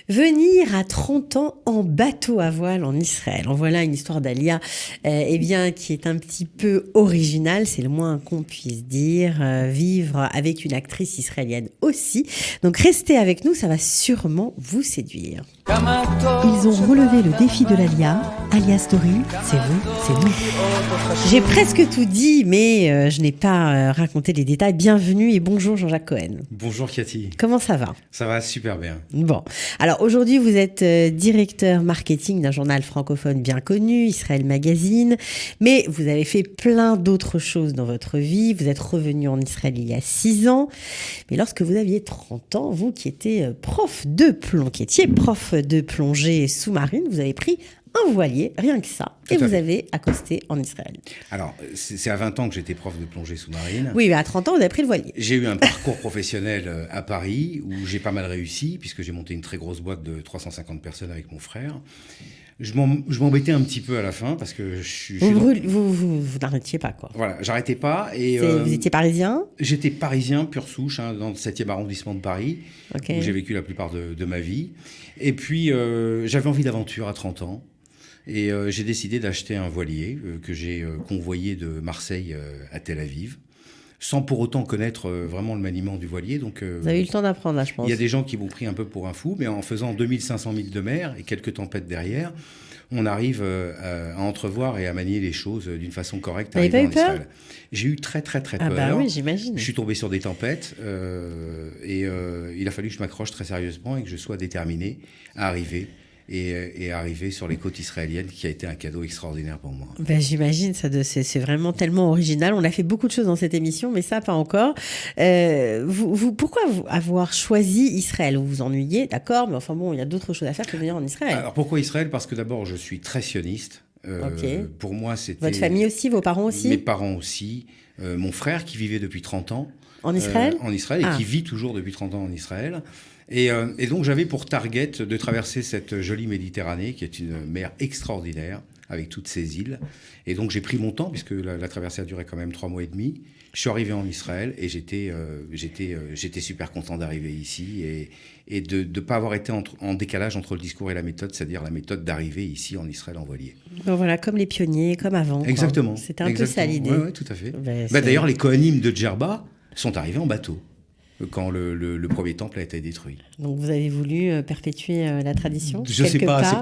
Venir à 30 ans en bateau à voile en Israël. En voilà une histoire d'Alia qui est un petit peu originale, c'est le moins qu'on puisse dire. Vivre avec une actrice israélienne aussi. Donc restez avec nous, ça va sûrement vous séduire. Ils ont relevé le défi de l'Alia. Alia Story, c'est vous, c'est nous. J'ai presque tout dit, mais je n'ai pas raconté les détails. Bienvenue et bonjour Jean-Jacques Cohen. Bonjour Cathy. Comment ça va ? Ça va super bien. Bon, alors aujourd'hui vous êtes directeur marketing d'un journal francophone bien connu, Israël Magazine, mais vous avez fait plein d'autres choses dans votre vie. Vous êtes revenu en Israël il y a 6 ans, mais lorsque vous aviez 30 ans, vous qui étiez prof de plongée sous-marine, vous avez pris un voilier, rien que ça, et vous avez accosté en Israël. Alors, c'est à 20 ans que j'étais prof de plongée sous-marine. Oui, mais à 30 ans, vous avez pris le voilier. J'ai eu un parcours professionnel à Paris où j'ai pas mal réussi, puisque j'ai monté une très grosse boîte de 350 personnes avec mon frère. Je m'embêtais un petit peu à la fin, parce que vous n'arrêtiez pas, quoi. Voilà, j'arrêtais pas. Et, vous étiez parisien ? J'étais parisien, pure souche, dans le 7e arrondissement de Paris, Okay. où j'ai vécu la plupart de ma vie. Et puis, j'avais envie d'aventure à 30 ans. Et j'ai décidé d'acheter un voilier que j'ai convoyé de Marseille à Tel Aviv, sans pour autant connaître vraiment le maniement du voilier. Donc, vous avez eu le temps d'apprendre, là, je pense. Il y a des gens qui m'ont pris un peu pour un fou, mais en faisant 2500 milles de mer et quelques tempêtes derrière, on arrive à entrevoir et à manier les choses d'une façon correcte. Vous n'avez pas eu peur ? J'ai eu très peur. Ah bah oui, j'imagine. Je suis tombé sur des tempêtes et il a fallu que je m'accroche très sérieusement et que je sois déterminé à arriver. Et arriver sur les côtes israéliennes, qui a été un cadeau extraordinaire pour moi. Ben, j'imagine, c'est vraiment tellement original. On a fait beaucoup de choses dans cette émission, mais ça, pas encore. Pourquoi avoir choisi Israël ? Vous vous ennuyez, d'accord, mais enfin bon, il y a d'autres choses à faire que de venir en Israël. Alors pourquoi Israël ? Parce que d'abord, je suis très sioniste. Pour moi, c'était... Votre famille aussi, vos parents aussi ? Mes parents aussi. Mon frère, qui vivait depuis 30 ans. En Israël ? En Israël, et qui vit toujours depuis 30 ans en Israël. Et donc, j'avais pour target de traverser cette jolie Méditerranée, qui est une mer extraordinaire, avec toutes ses îles. Et donc, j'ai pris mon temps, puisque la traversée a duré quand même 3 mois et demi. Je suis arrivé en Israël et j'étais super content d'arriver ici et de ne pas avoir été en décalage entre le discours et la méthode, c'est-à-dire la méthode d'arriver ici en Israël en voilier. Donc voilà, comme les pionniers, comme avant. Exactement. C'était un peu ça l'idée. Oui, tout à fait. D'ailleurs, les Kohanim de Djerba sont arrivés en bateau quand le premier temple a été détruit. Donc vous avez voulu perpétuer la tradition ? Je ne sais pas,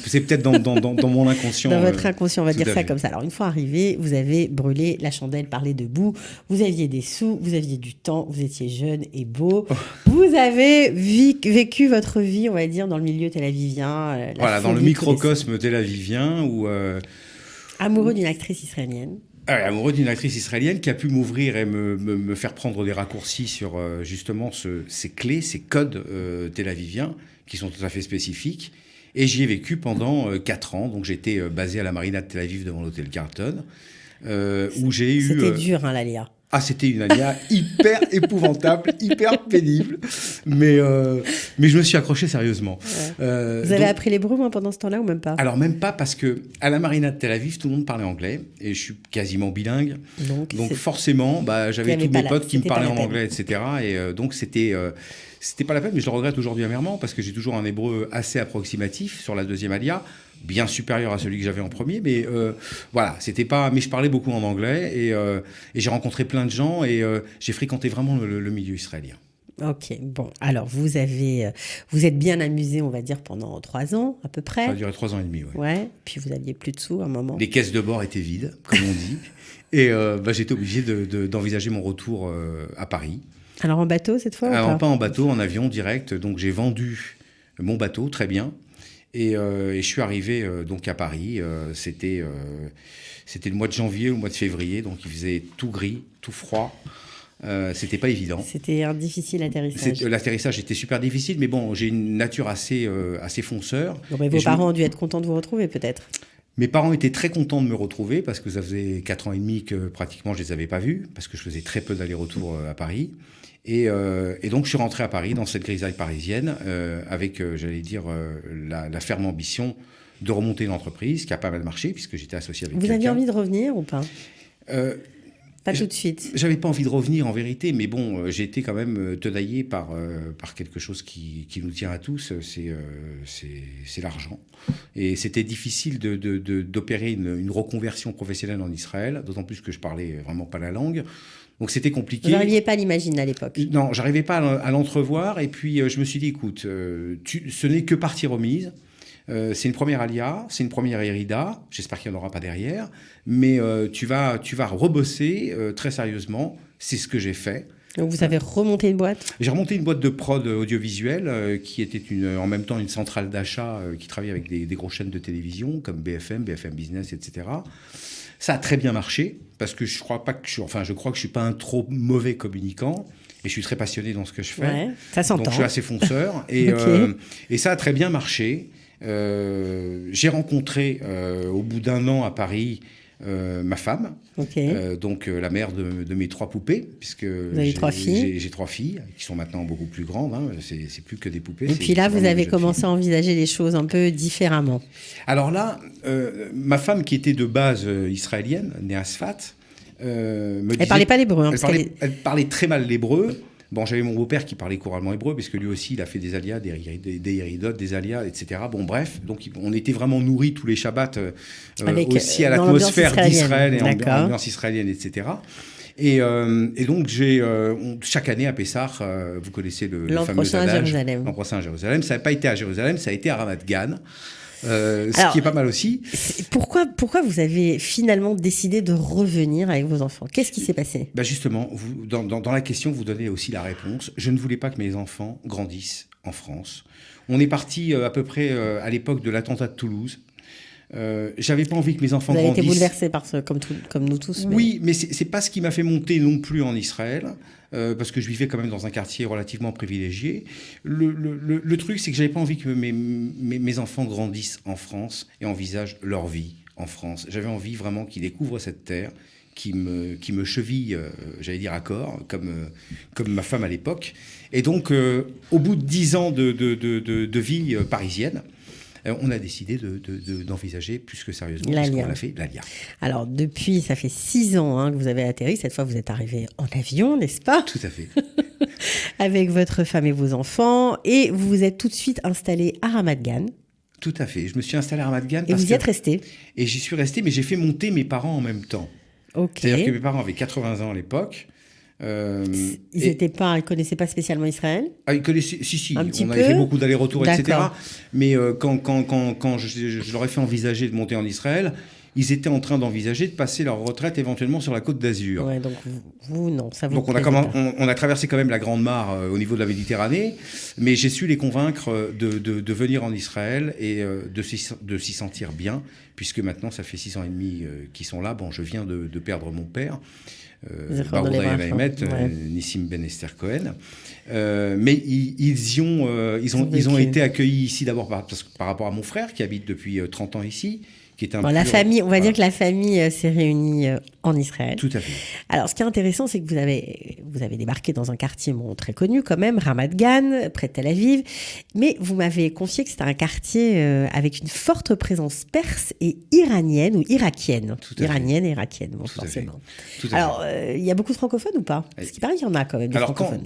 c'est peut-être dans mon inconscient. Dans votre inconscient, on va dire ça fait. comme ça. Alors une fois arrivé, vous avez brûlé la chandelle par les deux bouts, vous aviez des sous, vous aviez du temps, vous étiez jeune et beau. Vous avez vécu votre vie, on va dire, dans le milieu tel-avivien. Voilà, dans le microcosme tel-avivien où... Amoureux d'une actrice israélienne. Amoureux d'une actrice israélienne qui a pu m'ouvrir et me faire prendre des raccourcis sur justement ces clés, ces codes tel-aviviens qui sont tout à fait spécifiques. Et j'y ai vécu pendant 4 ans. Donc j'étais basé à la marina de Tel Aviv devant l'hôtel Carlton, où j'ai eu... C'était dur, l'Alia. Ah, c'était une alia hyper épouvantable, hyper pénible, mais je me suis accroché sérieusement. Ouais. Vous avez appris l'hébreu, moi, pendant ce temps-là, ou même pas ? Alors, même pas, parce que à la marina de Tel Aviv, tout le monde parlait anglais, et je suis quasiment bilingue. Donc forcément, j'avais tous mes potes qui me parlaient en anglais, etc. Et donc, c'était pas la peine, mais je le regrette aujourd'hui amèrement, parce que j'ai toujours un hébreu assez approximatif sur la deuxième alia, bien supérieur à celui que j'avais en premier, mais voilà, c'était pas... Mais je parlais beaucoup en anglais, et j'ai rencontré plein de gens, et j'ai fréquenté vraiment le milieu israélien. Ok, bon, alors vous êtes bien amusé, on va dire, pendant 3 ans, à peu près. Ça a duré 3 ans et demi, oui. Ouais, puis vous aviez plus de sous à un moment. Les caisses de bord étaient vides, comme on dit, et j'étais obligé d'envisager mon retour à Paris. Alors en bateau, cette fois, Alors, ou pas en bateau, en avion, direct, donc j'ai vendu mon bateau, très bien. Et je suis arrivé donc à Paris. C'était le mois de janvier ou le mois de février, donc il faisait tout gris, tout froid. C'était pas évident. C'était un difficile atterrissage. L'atterrissage était super difficile, mais bon, j'ai une nature assez fonceur. Bon, mais vos parents ont dû être contents de vous retrouver, peut-être. Mes parents étaient très contents de me retrouver parce que ça faisait 4 ans et demi que pratiquement je les avais pas vus, parce que je faisais très peu d'allers-retours à Paris. Et donc je suis rentré à Paris dans cette grisaille parisienne avec, j'allais dire, la ferme ambition de remonter une entreprise qui a pas mal marché puisque j'étais associé avec quelqu'un. Vous aviez envie de revenir ou pas ? Pas tout de suite. J'avais pas envie de revenir en vérité, mais bon, j'ai été quand même tenaillé par quelque chose qui nous tient à tous, c'est l'argent. Et c'était difficile d'opérer une reconversion professionnelle en Israël, d'autant plus que je parlais vraiment pas la langue. Donc c'était compliqué. Vous n'arriviez pas à l'imaginer à l'époque? Non, j'arrivais pas à l'entrevoir. Et puis je me suis dit, écoute, ce n'est que partie remise. C'est une première alia, c'est une première Hérida. J'espère qu'il n'y en aura pas derrière. Mais tu vas rebosser très sérieusement. C'est ce que j'ai fait. Donc vous avez remonté une boîte? J'ai remonté une boîte de prod audiovisuelle qui était en même temps une centrale d'achat qui travaillait avec des grosses chaînes de télévision comme BFM Business, etc. Ça a très bien marché parce que je crois que je suis pas un trop mauvais communicant. Et je suis très passionné dans ce que je fais. Ouais, ça s'entend. Donc je suis assez fonceur. Et, okay. Et ça a très bien marché. J'ai rencontré au bout d'un an à Paris ma femme, donc la mère de mes 3 poupées, puisque vous avez 3 filles. J'ai 3 filles qui sont maintenant beaucoup plus grandes. Hein, c'est plus que des poupées. Et puis là, vous avez commencé à envisager les choses un peu différemment. Alors là, ma femme qui était de base israélienne, née à Sfat, me disait, elle parlait pas l'hébreu. Hein, elle parlait très mal l'hébreu. Bon, j'avais mon beau-père qui parlait couramment hébreu, parce que lui aussi, il a fait des alias, des héridotes, des alias, etc. Bon, bref, donc on était vraiment nourris tous les Shabbats aussi à l'atmosphère d'Israël et en ambiance israélienne, etc. Et donc, chaque année à Pessah, vous connaissez le fameux adage, l'an prochain à Jérusalem. Ça n'a pas été à Jérusalem, ça a été à Ramat Gan. Ce qui est pas mal aussi. Pourquoi vous avez finalement décidé de revenir avec vos enfants? Qu'est-ce qui s'est passé? Justement, dans la question, vous donnez aussi la réponse. Je ne voulais pas que mes enfants grandissent en France. On est parti à peu près à l'époque de l'attentat de Toulouse. J'avais pas envie que mes enfants grandissent. Vous avez été bouleversé par ce, comme nous tous. Oui, mais c'est pas ce qui m'a fait monter non plus en Israël. Parce que je vivais quand même dans un quartier relativement privilégié. Le truc, c'est que j'avais pas envie que mes enfants grandissent en France et envisagent leur vie en France. J'avais envie vraiment qu'ils découvrent cette terre, qui me cheville, j'allais dire à corps, comme ma femme à l'époque. Et donc, au bout de 10 ans de vie parisienne, on a décidé d'envisager plus que sérieusement ce qu'on a fait, l'ALIA. Alors, depuis, ça fait 6 ans que vous avez atterri. Cette fois, vous êtes arrivé en avion, n'est-ce pas? Tout à fait. Avec votre femme et vos enfants. Et vous vous êtes tout de suite installé à Ramat Gan. Tout à fait. Je me suis installé à Ramat Gan. Et vous y êtes resté? Et j'y suis resté, mais j'ai fait monter mes parents en même temps. Okay. C'est-à-dire que mes parents avaient 80 ans à l'époque. Ils connaissaient pas spécialement Israël? Ils connaissaient, si. Un petit on peu. avait fait beaucoup d'allers-retours, etc. D'accord. Mais quand je leur ai fait envisager de monter en Israël, ils étaient en train d'envisager de passer leur retraite éventuellement sur la Côte d'Azur. Ouais, donc vous non, ça vous donc on a traversé quand même la Grande Mare au niveau de la Méditerranée, mais j'ai su les convaincre de venir en Israël et de s'y sentir bien, puisque maintenant ça fait 6 ans et demi qu'ils sont là. Bon, je viens de perdre mon père. Nissim Ben Esther Cohen. Mais ils ont été accueillis ici d'abord par rapport à mon frère qui habite depuis 30 ans ici. La famille, on va dire que la famille s'est réunie en Israël. Tout à fait. Alors, ce qui est intéressant, c'est que vous avez débarqué dans un quartier très connu quand même, Ramat Gan, près de Tel Aviv. Mais vous m'avez confié que c'était un quartier avec une forte présence perse et iranienne ou irakienne. Iranienne et irakienne, bon, forcément. Alors, il y a beaucoup de francophones ou pas? Parce qu'il paraît qu'il y en a quand même des francophones.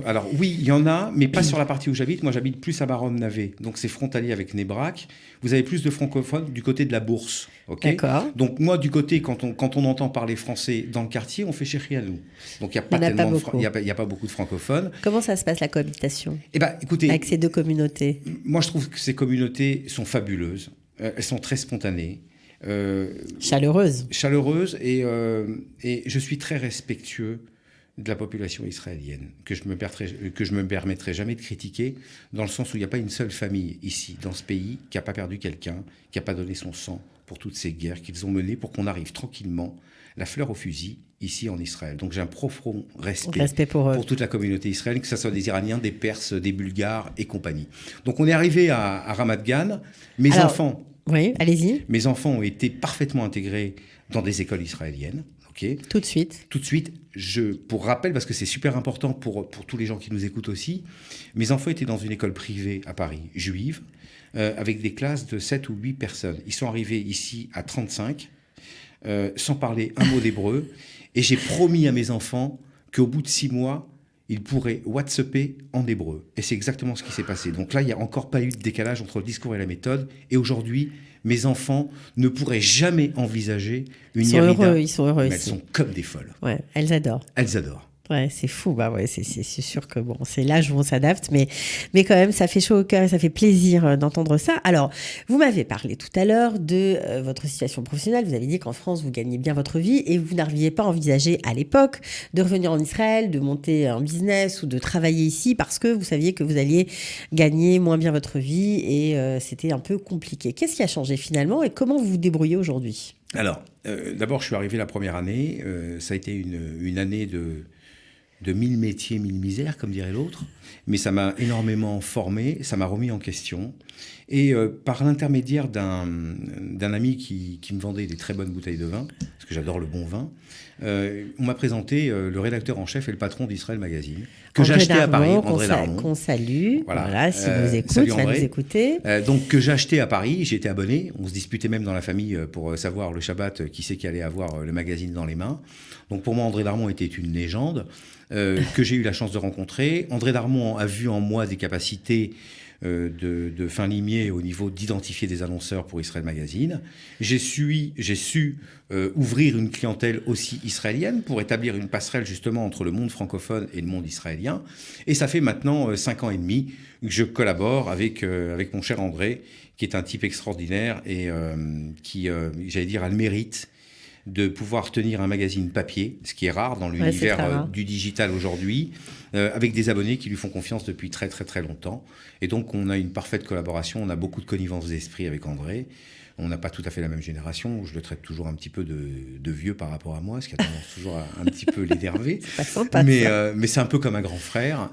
Alors oui, il y en a, mais pas sur la partie où j'habite. Moi, j'habite plus à Baronne-Navé, donc c'est frontalier avec Nebrak. Vous avez plus de francophones du côté de la Bourse. Okay. D'accord. Donc moi, du côté, quand on entend parler français dans le quartier, on fait chéri à nous. Donc il n'y a pas beaucoup de francophones. Comment ça se passe la cohabitation? Écoutez, avec ces deux communautés? Moi, je trouve que ces communautés sont fabuleuses. Elles sont très spontanées. Chaleureuses. Et je suis très respectueux de la population israélienne, que je me permettrai jamais de critiquer, dans le sens où il n'y a pas une seule famille ici, dans ce pays, qui n'a pas perdu quelqu'un, qui n'a pas donné son sang pour toutes ces guerres qu'ils ont menées pour qu'on arrive tranquillement, la fleur au fusil, ici en Israël. Donc j'ai un profond respect pour toute la communauté israélienne, que ce soit des Iraniens, des Perses, des Bulgares et compagnie. Donc on est arrivé à Ramat Gan. Oui, allez-y. Mes enfants ont été parfaitement intégrés dans des écoles israéliennes. Okay. Tout de suite. Pour rappel, parce que c'est super important pour tous les gens qui nous écoutent aussi, mes enfants étaient dans une école privée à Paris, juive, avec des classes de 7 ou 8 personnes. Ils sont arrivés ici à 35. sans parler un mot d'hébreu. Et j'ai promis à mes enfants qu'au bout de 6 mois, ils pourraient WhatsApper en hébreu. Et c'est exactement ce qui s'est passé. Donc là, il n'y a encore pas eu de décalage entre le discours et la méthode. Et aujourd'hui, mes enfants ne pourraient jamais envisager une Yerida. Ils sont heureux. Elles sont comme des folles. Ouais, elles adorent. Elles adorent. Ouais, c'est fou. Bah ouais, c'est sûr que bon, c'est l'âge où on s'adapte, mais quand même, ça fait chaud au cœur et ça fait plaisir d'entendre ça. Alors, vous m'avez parlé tout à l'heure de votre situation professionnelle. Vous avez dit qu'en France, vous gagnez bien votre vie et vous n'arriviez pas à envisager à l'époque de revenir en Israël, de monter un business ou de travailler ici parce que vous saviez que vous alliez gagner moins bien votre vie et c'était un peu compliqué. Qu'est-ce qui a changé finalement et comment vous vous débrouillez aujourd'hui ? Alors, d'abord, je suis arrivé la première année. Ça a été une année de 1000 métiers, 1000 misères, comme dirait l'autre. Mais ça m'a énormément formé, ça m'a remis en question. Et par l'intermédiaire d'un ami qui me vendait des très bonnes bouteilles de vin, parce que j'adore le bon vin, on m'a présenté le rédacteur en chef et le patron d'Israël Magazine, que j'ai acheté à Paris, André Darmon. Qu'on salue, voilà si vous écoute, va nous écouter. Donc que j'ai acheté à Paris, j'étais abonné, on se disputait même dans la famille pour savoir le Shabbat qui c'est qui allait avoir le magazine dans les mains. Donc pour moi, André Darmon était une légende que j'ai eu la chance de rencontrer. André Darmon a vu en moi des capacités de fin limier au niveau d'identifier des annonceurs pour Israël Magazine. J'ai su ouvrir une clientèle aussi israélienne pour établir une passerelle justement entre le monde francophone et le monde israélien. Et ça fait maintenant 5 ans et demi que je collabore avec mon cher André, qui est un type extraordinaire et qui, j'allais dire, a le mérite de pouvoir tenir un magazine papier, ce qui est rare dans l'univers du digital aujourd'hui, avec des abonnés qui lui font confiance depuis très très très longtemps. Et donc on a une parfaite collaboration, on a beaucoup de connivence d'esprit avec André. On n'a pas tout à fait la même génération, je le traite toujours un petit peu de vieux par rapport à moi, ce qui a tendance toujours à un petit peu l'énerver. C'est pas sympa, mais c'est un peu comme un grand frère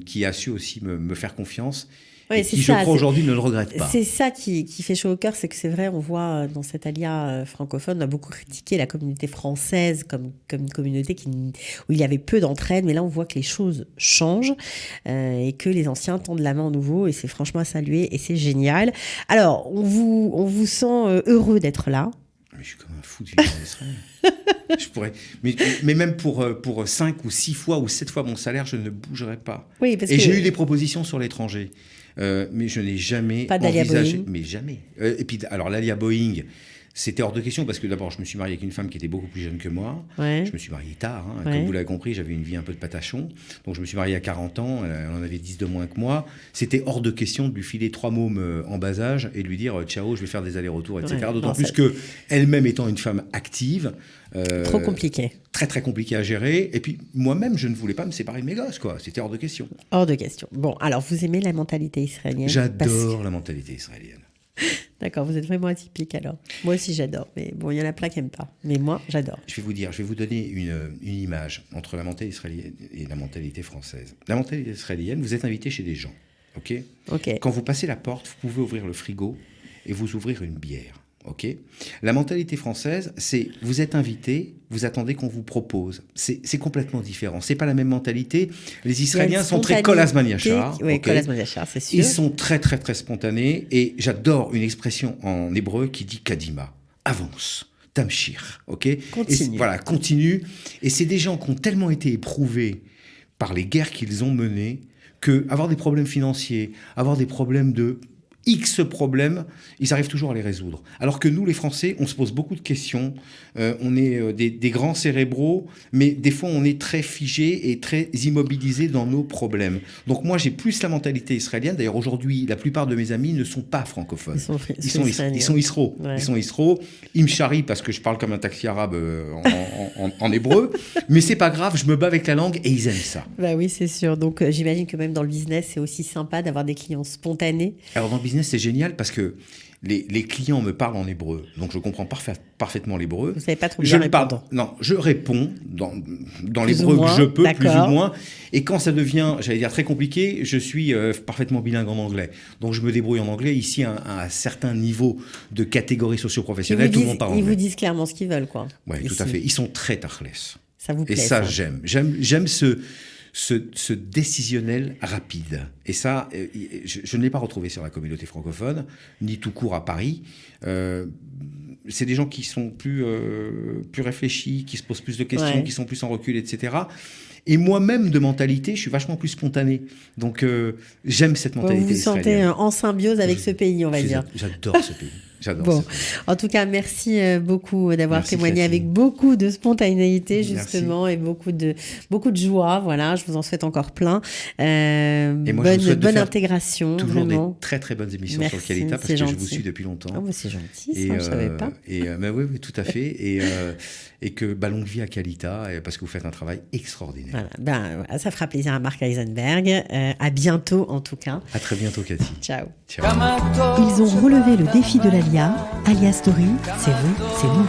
qui a su aussi me faire confiance. Oui, et qui, je crois, aujourd'hui, ne le regrette pas. C'est ça qui fait chaud au cœur, c'est que c'est vrai, on voit dans cet alia francophone, on a beaucoup critiqué la communauté française comme une communauté où il y avait peu d'entraide, mais là, on voit que les choses changent et que les anciens tendent la main au nouveau, et c'est franchement à saluer, et c'est génial. Alors, on vous sent heureux d'être là. Mais je suis comme un fou de vivre en Israël. Je pourrais, mais même pour 5 ou 6 fois ou 7 fois mon salaire, je ne bougerai pas. Oui, parce et j'ai eu des propositions sur l'étranger. Mais je n'ai jamais envisagé. Mais jamais. Et puis, alors, l'Alia Boeing, c'était hors de question parce que d'abord, je me suis marié avec une femme qui était beaucoup plus jeune que moi. Ouais. Je me suis marié tard. Comme vous l'avez compris, j'avais une vie un peu de patachon. Donc, je me suis marié à 40 ans. Elle en avait 10 de moins que moi. C'était hors de question de lui filer 3 mômes en bas âge et de lui dire ciao, je vais faire des allers-retours, etc. D'autant plus qu'elle-même étant une femme active. Trop compliqué. Très, très compliqué à gérer. Et puis, moi-même, je ne voulais pas me séparer de mes gosses, quoi. C'était hors de question. Hors de question. Bon, alors, vous aimez la mentalité israélienne ? J'adore la mentalité israélienne. D'accord, vous êtes vraiment atypique alors. Moi aussi, j'adore. Mais bon, il y en a plein qui n'aiment pas. Mais moi, j'adore. Je vais vous donner une image entre la mentalité israélienne et la mentalité française. La mentalité israélienne, vous êtes invité chez des gens, ok ? Quand vous passez la porte, vous pouvez ouvrir le frigo et vous ouvrir une bière. Okay. La mentalité française, c'est vous êtes invité, vous attendez qu'on vous propose. C'est complètement différent. C'est pas la même mentalité. Les Israéliens sont très Kolas-Man Yachar. Oui, Kolas-Man Yachar, c'est sûr. Ils sont très très très spontanés et j'adore une expression en hébreu qui dit kadima, avance. Tamshir, ok ? Continue. Voilà, continue. Et c'est des gens qui ont tellement été éprouvés par les guerres qu'ils ont menées que avoir des problèmes financiers, avoir des problèmes de X problèmes, ils arrivent toujours à les résoudre. Alors que nous, les Français, on se pose beaucoup de questions. On est des grands cérébraux, mais des fois, on est très figés et très immobilisés dans nos problèmes. Donc moi, j'ai plus la mentalité israélienne. D'ailleurs, aujourd'hui, la plupart de mes amis ne sont pas francophones. Ils sont isro. Ouais. Ils sont isro. Ils me charrient parce que je parle comme un taxi arabe en hébreu. Mais c'est pas grave, je me bats avec la langue et ils aiment ça. Bah oui, c'est sûr. Donc j'imagine que même dans le business, c'est aussi sympa d'avoir des clients spontanés. Alors dans le business, c'est génial parce que les clients me parlent en hébreu, donc je comprends parfaitement l'hébreu. Vous savez pas trop bien répondre. Non, je réponds dans l'hébreu que je peux, plus ou moins. Et quand ça devient, j'allais dire, très compliqué, je suis parfaitement bilingue en anglais. Donc je me débrouille en anglais. Ici, à un certain niveau de catégorie socio-professionnelle, tout le monde parle anglais. Ils vous disent clairement ce qu'ils veulent, quoi. Oui, tout à fait. Ils sont très tarless. Ça vous plaît, et ça, j'aime. J'aime ce décisionnel rapide. Et ça, je ne l'ai pas retrouvé sur la communauté francophone, ni tout court à Paris. C'est des gens qui sont plus réfléchis, qui se posent plus de questions, qui sont plus en recul, etc. Et moi-même, de mentalité, je suis vachement plus spontané. Donc, j'aime cette mentalité israélienne. Vous vous sentez en symbiose avec ce pays, on va dire. J'adore ce pays. Bon, en tout cas, merci beaucoup d'avoir témoigné avec beaucoup de spontanéité, justement, et beaucoup de joie. Voilà, je vous en souhaite encore plein. Et moi, bonne intégration. Toujours vraiment. Des très très bonnes émissions sur le Kalita, parce que je vous suis depuis longtemps. Ah, bah, c'est gentil, ça, je ne savais pas. Oui, tout à fait. Et que longue vie à Kalita, parce que vous faites un travail extraordinaire. Voilà, ça fera plaisir à Marc Eisenberg. À bientôt, en tout cas. À très bientôt, Cathy. Ciao. Ils ont relevé le défi de l'Alia. Alia Story, c'est vous, c'est nous.